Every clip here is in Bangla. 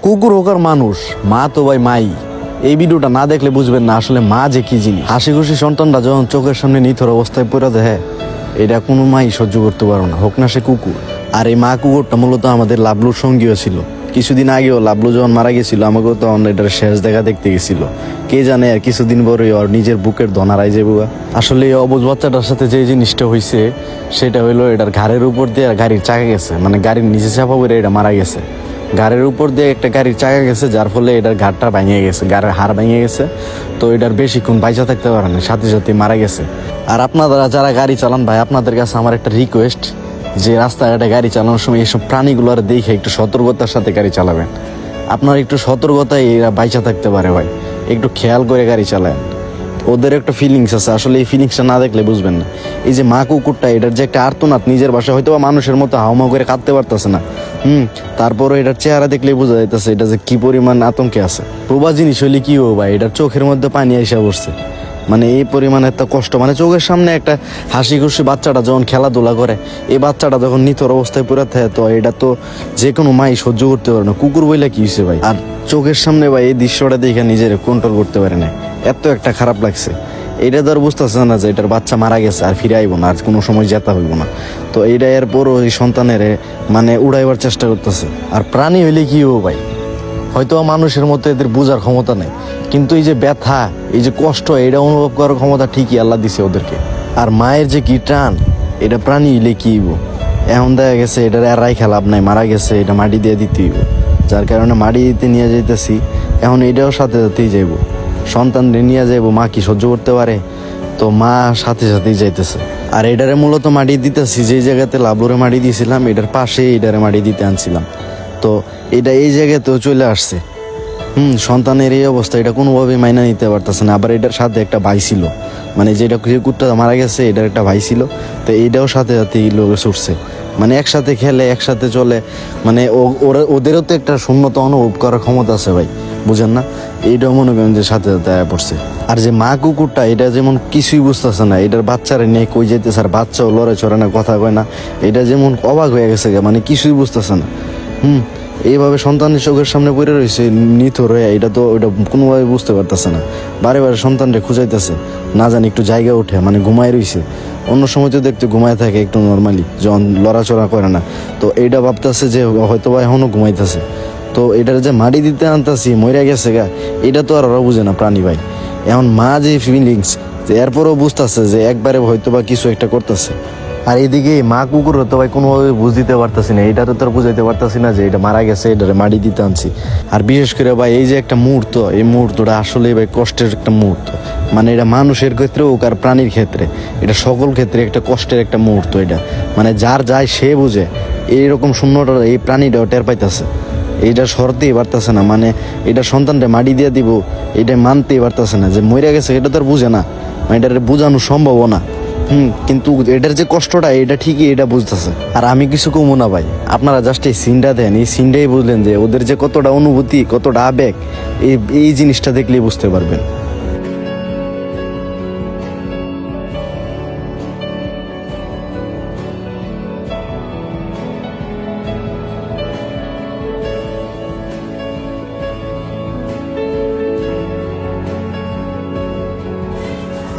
কুকুর হোক আর মানুষ, মা তো ভাই মাই। এই ভিডিওটা না দেখলে বুঝবেন না আসলে মা যে কি জিনিস। হাসি খুশি সন্তানটা যখন চোখের সামনে নিথর অবস্থায় পড়ে দেয়, এটা কোনো মাই সহ্য করতে পারো না, হোক না সে কুকুর। আর এই মা কুকুরটা মূলত আমাদের লাবলুর সঙ্গীও ছিল। কিছুদিন আগেও লাবলু যখন মারা গেছিল, আমাকেও তখন এটার শেষ দেখা দেখতে গেছিল। কে জানে আর কিছুদিন পরে ওর নিজের বুকের ধন হারাই যাবো। আসলে এই অবুঝ বাচ্চাটার সাথে যে জিনিসটা হয়েছে সেটা হইলো এটার ঘাড়ের উপর দিয়ে গাড়ির চাকা গেছে, মানে গাড়ির নিচে চাপা পড়ে এটা মারা গেছে। গাড়ির উপর দিয়ে একটা গাড়ির চাকা গেছে, যার ফলে এটার ঘাড়টা ভেঙে গেছে, গাড়ির হাড় ভেঙে গেছে। তো এটার বেশিক্ষণ বাইচা থাকতে পারে না, সাথে সাথে মারা গেছে। আর আপনারা যারা গাড়ি চালান ভাই, আপনাদের কাছে আমার একটা রিকোয়েস্ট, যে রাস্তাঘাটে গাড়ি চালানোর সময় এইসব প্রাণীগুলোর দেখে একটু সতর্কতার সাথে গাড়ি চালাবেন। আপনার একটু সতর্কতায় এরা বাইচা থাকতে পারে ভাই, একটু খেয়াল করে গাড়ি চালায়। ওদের একটা ফিলিংস আছে, আসলে এই ফিলিংসটা না দেখলে বুঝবেন না। এই যে মা কুকুরটা, এটার যে একটা আর্তনাদ, নিজের বাসায় হয়তো বা মানুষের মতো হাউমাউ করে কাঁদতে পারতেছে না, তারপরে এটার চেহারা দেখলেই বোঝা যাইতেছে এটা যে কি পরিমাণ আতঙ্কে আছে। প্রবা জিনিস হইলে কি হবো ভাই, এটার চোখের মধ্যে পানি আইসা পড়ছে, মানে এই পরিমাণে একটা কষ্ট। মানে চোখের সামনে একটা হাসি খুশি বাচ্চাটা যখন খেলাধুলা করে, এই বাচ্চাটা যখন নিথর অবস্থায় পড়ে থাকে, তো এটা তো যে কোনো মাই সহ্য করতে পারে না। কুকুর বইলে কি হয়েছে ভাই, আর চোখের সামনে ভাই এই দৃশ্যটা দেখে নিজের কন্ট্রোল করতে পারে না, এত একটা খারাপ লাগছে। এটা তো আর বুঝতেছে না যে এটার বাচ্চা মারা গেছে, আর ফিরে আইব না, আর কোনো সময় যেতে হইব না। তো এইটা এরপরও এই সন্তানের মানে উড়াইবার চেষ্টা করতেছে। আর প্রাণী হইলে কি হবো ভাই, হয়তো মানুষের মতো এদের বোঝার ক্ষমতা নেই, কিন্তু এই যে ব্যথা, এই যে কষ্ট, এটা অনুভব করার ক্ষমতা ঠিকই আল্লাহ দিছে ওদেরকে। আর মায়ের যে কি টান, এটা প্রাণী হইলে কি হইব। এখন দেখা গেছে এটার এরাই খেলাপ নাই, মারা গেছে, এটা মাটি দিয়ে দিতে হইব। যার কারণে মাটি দিতে নিয়ে যাইতেছি। এখন এটাও সাথে সাথেই যাইব, সন্তান নিয়ে যাইব। মা কি সহ্য করতে পারে? তো মা সাথে সাথেই যাইতেছে। আর এটারে মূলত মাটি দিতেছি যে জায়গাতে লাবলুরে মাটি দিয়েছিলাম, এটার পাশে এটারে মাটি দিতে আনছিলাম। তো এটা এই জায়গাতেও চলে আসছে। সন্তানের এই অবস্থা, এটা কোনোভাবেই মাইনা নিতে পারতেছে না। আবার এটার সাথে একটা ভাই ছিল, মানে যেটা কুকুরটা মারা গেছে এটার একটা ভাই ছিল। তো এইটাও সাথে সাথে লোকে ছুটছে, মানে একসাথে খেলে একসাথে চলে, মানে ওদেরও তো একটা শূন্যতা অনুভব করার ক্ষমতা আছে ভাই, বুঝেন না? এইটাও মনে করেন যে সাথে সাথে আয়া পড়ছে। আর যে মা কুকুরটা, এটা যেমন কিছুই বুঝতেছে না, এটার বাচ্চারা নিয়ে কই যাইতেছে, আর বাচ্চাও লড়ে চড়ে না, কথা কয় না। এটা যেমন অবাক হয়ে গেছে, মানে কিছুই বুঝতেছে না। এইভাবে সন্তানের চোখের সামনে পড়ে রয়েছে নিথর হয়ে, এটা তো ওইটা কোনোভাবে বুঝতে পারতেছে না। বারে বারে সন্তানরে খুঁজাইতেছে, না জানি একটু জায়গা উঠে, মানে ঘুমায় রয়েছে। অন্য সময় তো দেখতে ঘুমায় থাকে একটু নর্মালি, যখন লড়াচড়া করে না। তো এইটা ভাবতেছে যে হয়তো বা এখনও ঘুমাইতেছে। তো এটার যে মাটি দিতে আনতাছি মইরা গেছে গা, এটা তো আর ওরা বুঝে না প্রাণী ভাই। এখন মা যে ফিলিংস, যে এরপরও বুঝতেছে যে একবারে হয়তো বা কিছু একটা করতেছে। আর এদিকে মা কুকুর তো ভাই কোনোভাবে বুঝ দিতে পারতাছি না, এটারও তো বুঝাইতে পারতাছি না যে এটা মারা গেছে, এটারে মাটি দিতে আনছি। আর বিশেষ করে ভাই এই যে একটা মুহূর্ত, এই মুহূর্তটা আসলে ভাই কষ্টের একটা মুহূর্ত। মানে এটা মানুষের ক্ষেত্রে হোক আর প্রাণীর ক্ষেত্রে, এটা সকল ক্ষেত্রে একটা কষ্টের একটা মুহূর্ত। এটা মানে যার যায় সে বুঝে, এইরকম শূন্যটা এই প্রাণীটাও টের পাইতেছে। এইটা সরতেই পারতেছে না, মানে এটা সন্তানটা মাটি দিয়ে দিব, এটা মানতেই পারতেছে না যে মরে গেছে। এটা তো আর বুঝে না, মানে এটার বোঝানো সম্ভব না। কিন্তু এটার যে কষ্টটা, এটা ঠিকই এটা বুঝতেছে। আর আমি কিছু কমু না ভাই, আপনারা জাস্ট এই সিনটা দেন, এই সিনটাই বুঝলেন যে ওদের যে কতটা অনুভূতি, কতটা আবেগ, এই জিনিসটা দেখলেই বুঝতে পারবেন।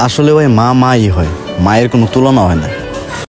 আসলে ভাই মা মাই হয়, মায়ের কোনো তুলনা হয় না।